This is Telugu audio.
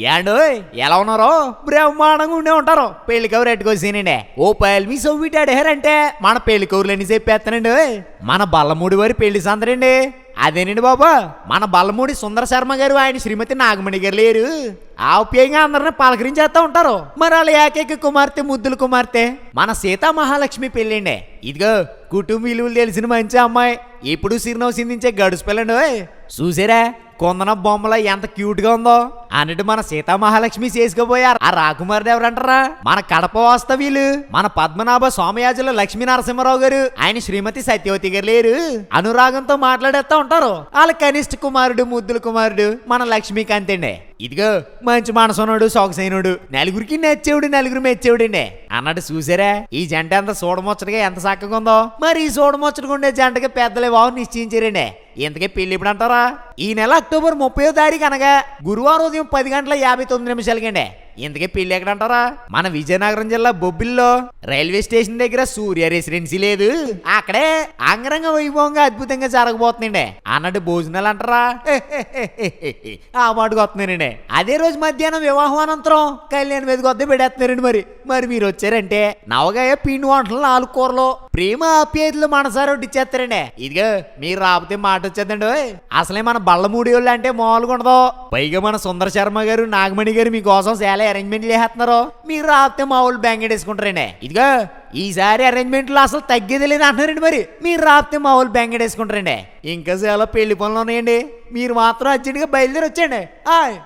ఏండోయ్ ఎలా ఉన్నారో బ్రహ్మాండంగా ఉండే ఉంటారు. పెళ్లి కౌరు ఎట్టుకొచ్చానండి. ఓ పల్మి సొవ్విటి అడిగారంటే మన పెళ్లి కౌరులని చెప్పేస్తానండి. మన బల్లమూడి వారి పెళ్లి సందరండి అదేనండి బాబా. మన బల్లమూడి సుందర శర్మ గారు ఆయన శ్రీమతి నాగమణి గారు లేరు. ఆప్యాయంగా అందరిని పలకరించేస్తా ఉంటారు. మరి వాళ్ళ ఏకైక కుమార్తె ముద్దుల కుమార్తె మన సీతా మహాలక్ష్మి పెళ్ళండి. ఇదిగో కుటుంబ విలువలు తెలిసిన మంచి అమ్మాయి. ఎప్పుడు సిరినవ్వు సిందించే గడుసు పిల్లండి. చూసారా కొందన బొమ్మల ఎంత క్యూట్ గా ఉందో అన్నట్టు మన సీతా మహాలక్ష్మి చేసుకోబోయారు. ఆ రాకుమారుడు ఎవరంటారా మన కడప వాస్తవ్యులు మన పద్మనాభ సోమయాజుల లక్ష్మీ నరసింహరావు గారు ఆయన శ్రీమతి సత్యవతి గారు లేరు. అనురాగంతో మాట్లాడేస్తా ఉంటారు. వాళ్ళ కనిష్ట కుమారుడు ముద్దుల కుమారుడు మన లక్ష్మీకాంత్ అండి. ఇదిగో మంచి మనసున్నాడు సొగసైనడు నలుగురికి నచ్చేవుడు నలుగురు మెచ్చేవుడండి అన్నట్టు చూసారా ఈ జంట ఎంత చూడముచ్చటగా ఎంత చక్కగా ఉందో. మరి ఈ చూడముచ్చటగా ఉండే జంటకి పెద్దలే బాబు నిశ్చయించారండి. ఇంతకీ పెళ్లి ఇప్పుడు అంటారా ఈ నెల అక్టోబర్ 30వ తారీఖు అనగా గురువారం ఉదయం 10:59 ఇంతకీ పెళ్లి ఎక్కడంటారా మన విజయనగరం జిల్లా బొబ్బిల్లో రైల్వే స్టేషన్ దగ్గర సూర్య రెసిడెన్సీ లేదు అక్కడే అంగరంగ వైభవంగా అద్భుతంగా జరగబోతుందండి అన్నట్టు భోజనాలు అంటారా ఆ మాటకు వస్తున్నానండి. అదే రోజు మధ్యాహ్నం వివాహం అనంతరం కళ్యాణ వేదిక వద్ద పెడేస్తున్నారండి. మరి మీరు వచ్చారంటే నవగాయ పిండి వంటలు 4 కూరలు ప్రేమ ఆప్యాయతలు మనసారి ఇచ్చేస్తారండి. ఇదిగో మీరు రాకపోతే మాట వచ్చేద్దండి. అసలే మన బల్లమూడి వాళ్ళు అంటే మామూలుగా ఉండదు. పైగా మన సుందర శర్మ గారు నాగమణి గారు మీకోసం చాలా అరేంజ్మెంట్లు చేస్తున్నారు. మీరు రాకపోతే మా వాళ్ళు బెంగడేసుకుంటారండి. ఇదిగో ఈసారి అరేంజ్మెంట్లు అసలు తగ్గేది లేదు అంటున్నారండి. మరి మీరు రాకపోతే మా వాళ్ళు బెంగడేసుకుంటారండి. ఇంకా చాలా పెళ్లి పనులు ఉన్నాయండి. మీరు మాత్రం అర్జెంట్గా బయలుదేరి వచ్చేయండి.